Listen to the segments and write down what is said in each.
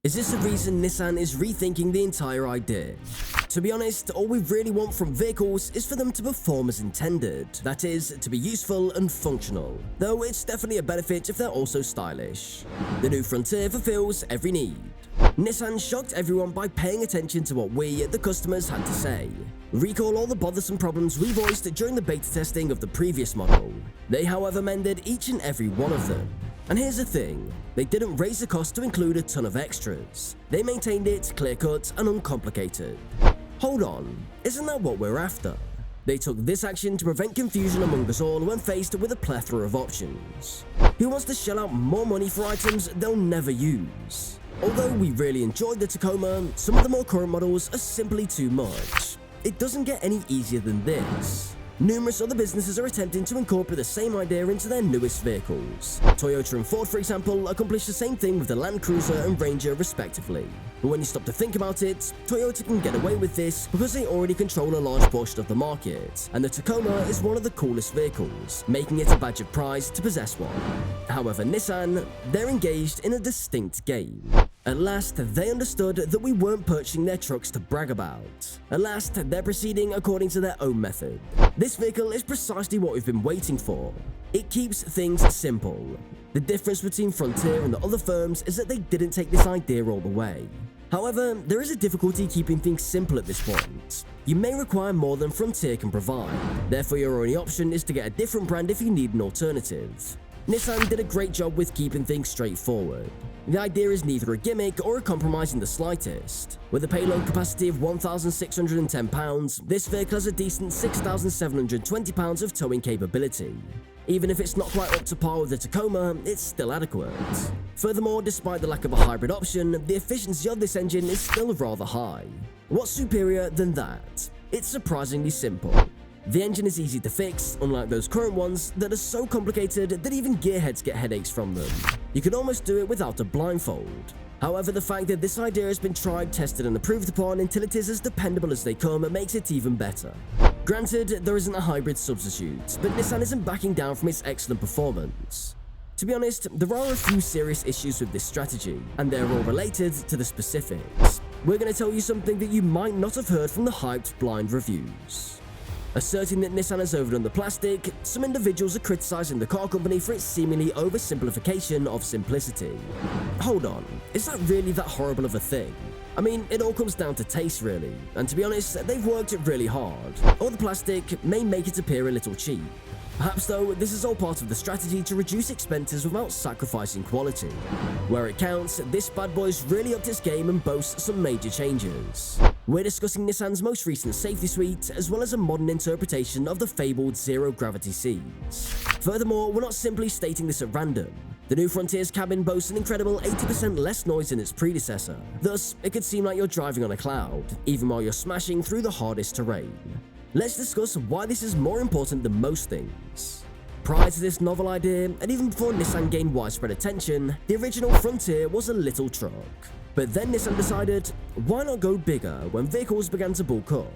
Is this the reason Nissan is rethinking the entire idea? To be honest, all we really want from vehicles is for them to perform as intended, that is, to be useful and functional, though it's definitely a benefit if they're also stylish. The new Frontier fulfills every need. Nissan shocked everyone by paying attention to what we, the customers, had to say. Recall all the bothersome problems we voiced during the beta testing of the previous model. They, however, mended each and every one of them. And here's the thing, they didn't raise the cost to include a ton of extras. They maintained it clear-cut and uncomplicated. Hold on, isn't that what we're after? They took this action to prevent confusion among us all when faced with a plethora of options. Who wants to shell out more money for items they'll never use? Although we really enjoyed the Tacoma, some of the more current models are simply too much. It doesn't get any easier than this. Numerous other businesses are attempting to incorporate the same idea into their newest vehicles. Toyota and Ford, for example, accomplished the same thing with the Land Cruiser and Ranger respectively. But when you stop to think about it, Toyota can get away with this because they already control a large portion of the market, and the Tacoma is one of the coolest vehicles, making it a badge of pride to possess one. However, Nissan, they're engaged in a distinct game. At last, they understood that we weren't purchasing their trucks to brag about. At last, they're proceeding according to their own method. This vehicle is precisely what we've been waiting for. It keeps things simple. The difference between Frontier and the other firms is that they didn't take this idea all the way. However, there is a difficulty keeping things simple at this point. You may require more than Frontier can provide, therefore your only option is to get a different brand if you need an alternative. Nissan did a great job with keeping things straightforward. The idea is neither a gimmick or a compromise in the slightest. With a payload capacity of 1,610 pounds, this vehicle has a decent 6,720 pounds of towing capability. Even if it's not quite up to par with the Tacoma, it's still adequate. Furthermore, despite the lack of a hybrid option, the efficiency of this engine is still rather high. What's superior than that? It's surprisingly simple. The engine is easy to fix, unlike those current ones that are so complicated that even gearheads get headaches from them. You can almost do it without a blindfold. However, the fact that this idea has been tried, tested and approved upon until it is as dependable as they come makes it even better. Granted, there isn't a hybrid substitute, but Nissan isn't backing down from its excellent performance. To be honest, there are a few serious issues with this strategy, and they're all related to the specifics. We're going to tell you something that you might not have heard from the hyped blind reviews. Asserting that Nissan has overdone the plastic, some individuals are criticizing the car company for its seemingly oversimplification of simplicity. Hold on, is that really that horrible of a thing? I mean, it all comes down to taste really, and to be honest, they've worked it really hard. All the plastic may make it appear a little cheap. Perhaps though, this is all part of the strategy to reduce expenses without sacrificing quality. Where it counts, this bad boy's really upped its game and boasts some major changes. We're discussing Nissan's most recent safety suite, as well as a modern interpretation of the fabled zero-gravity seats. Furthermore, we're not simply stating this at random. The new Frontier's cabin boasts an incredible 80% less noise than its predecessor. Thus, it could seem like you're driving on a cloud, even while you're smashing through the hardest terrain. Let's discuss why this is more important than most things. Prior to this novel idea, and even before Nissan gained widespread attention, the original Frontier was a little truck. But then Nissan decided, why not go bigger when vehicles began to bulk up?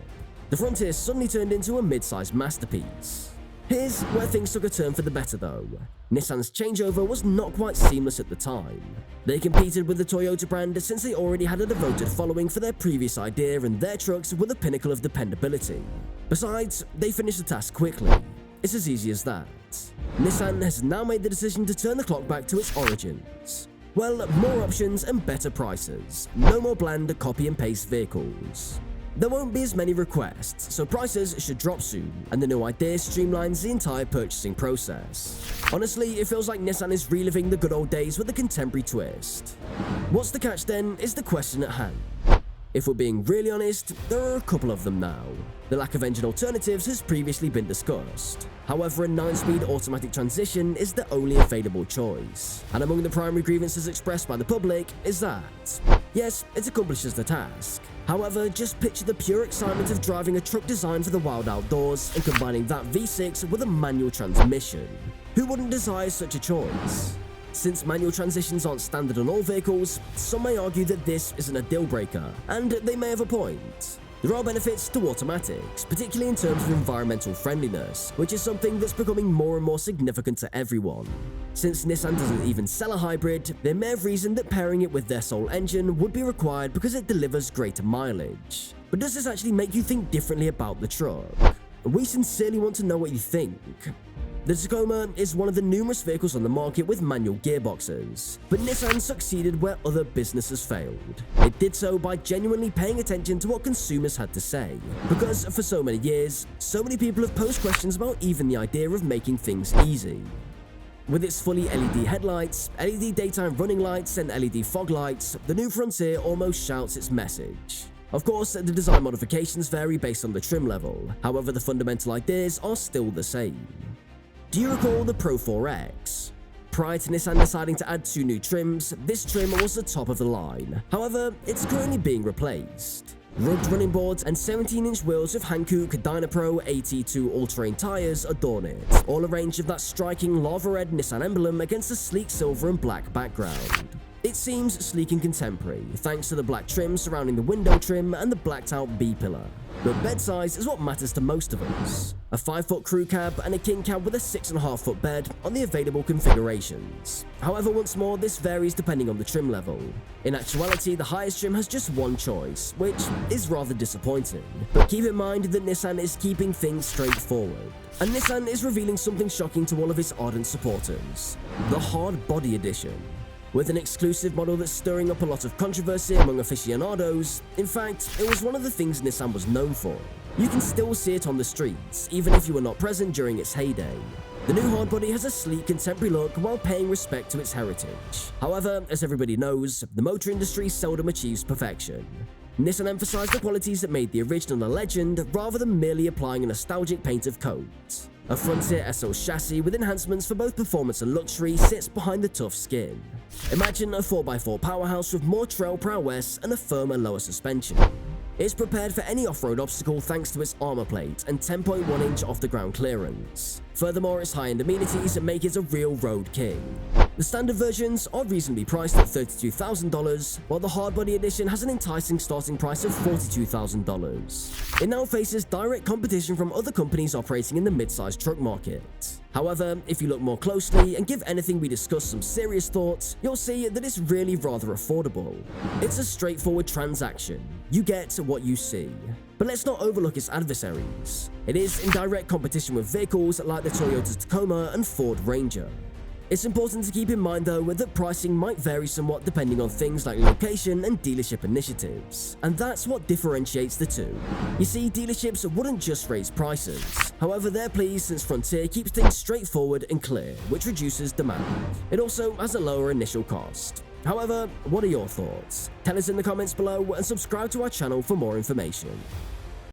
The Frontier suddenly turned into a mid-sized masterpiece. Here's where things took a turn for the better though. Nissan's changeover was not quite seamless at the time. They competed with the Toyota brand since they already had a devoted following for their previous idea and their trucks were the pinnacle of dependability. Besides, they finished the task quickly. It's as easy as that. Nissan has now made the decision to turn the clock back to its origins. Well, more options and better prices. No more bland copy and paste vehicles. There won't be as many requests, so prices should drop soon, and the new idea streamlines the entire purchasing process. Honestly, it feels like Nissan is reliving the good old days with a contemporary twist. What's the catch then is the question at hand. If we're being really honest, there are a couple of them now. The lack of engine alternatives has previously been discussed. However, a 9-speed automatic transmission is the only available choice. And among the primary grievances expressed by the public is that, yes, it accomplishes the task. However, just picture the pure excitement of driving a truck designed for the wild outdoors and combining that V6 with a manual transmission. Who wouldn't desire such a choice? Since manual transitions aren't standard on all vehicles, some may argue that this isn't a deal breaker, and they may have a point. There are benefits to automatics, particularly in terms of environmental friendliness, which is something that's becoming more and more significant to everyone. Since Nissan doesn't even sell a hybrid, there may have reason that pairing it with their sole engine would be required because it delivers greater mileage. But does this actually make you think differently about the truck? We sincerely want to know what you think. The Tacoma is one of the numerous vehicles on the market with manual gearboxes, but Nissan succeeded where other businesses failed. It did so by genuinely paying attention to what consumers had to say, because for so many years, so many people have posed questions about even the idea of making things easy. With its fully LED headlights, LED daytime running lights, and LED fog lights, the new Frontier almost shouts its message. Of course, the design modifications vary based on the trim level, however the fundamental ideas are still the same. Do you recall the Pro 4X? Prior to Nissan deciding to add 2 new trims, this trim was the top of the line. However, it's currently being replaced. Rugged running boards and 17-inch wheels with Hankook Dynapro AT2 all-terrain tires adorn it, all arranged with that striking lava red Nissan emblem against a sleek silver and black background. It seems sleek and contemporary, thanks to the black trim surrounding the window trim and the blacked-out B-pillar. But bed size is what matters to most of us. A 5-foot crew cab and a king cab with a 6.5-foot bed on the available configurations. However, once more, this varies depending on the trim level. In actuality, the highest trim has just one choice, which is rather disappointing. But keep in mind that Nissan is keeping things straightforward. And Nissan is revealing something shocking to all of its ardent supporters: the Hard Body Edition. With an exclusive model that's stirring up a lot of controversy among aficionados. In fact, it was one of the things Nissan was known for. You can still see it on the streets, even if you were not present during its heyday. The new hardbody has a sleek, contemporary look while paying respect to its heritage. However, as everybody knows, the motor industry seldom achieves perfection. Nissan emphasized the qualities that made the original a legend, rather than merely applying a nostalgic paint of coat. A Frontier SL chassis with enhancements for both performance and luxury sits behind the tough skin. Imagine a 4x4 powerhouse with more trail prowess and a firmer lower suspension. It's prepared for any off-road obstacle thanks to its armor plate and 10.1-inch off-the-ground clearance. Furthermore, its high-end amenities make it a real road king. The standard versions are reasonably priced at $32,000, while the hardbody edition has an enticing starting price of $42,000. It now faces direct competition from other companies operating in the mid-sized truck market. However, if you look more closely and give anything we discussed some serious thought, you'll see that it's really rather affordable. It's a straightforward transaction. You get what you see. But let's not overlook its adversaries. It is in direct competition with vehicles like the Toyota Tacoma and Ford Ranger. It's important to keep in mind though that pricing might vary somewhat depending on things like location and dealership initiatives, and that's what differentiates the two. You see, dealerships wouldn't just raise prices. However, they're pleased since Frontier keeps things straightforward and clear, which reduces demand. It also has a lower initial cost. However, what are your thoughts? Tell us in the comments below and subscribe to our channel for more information.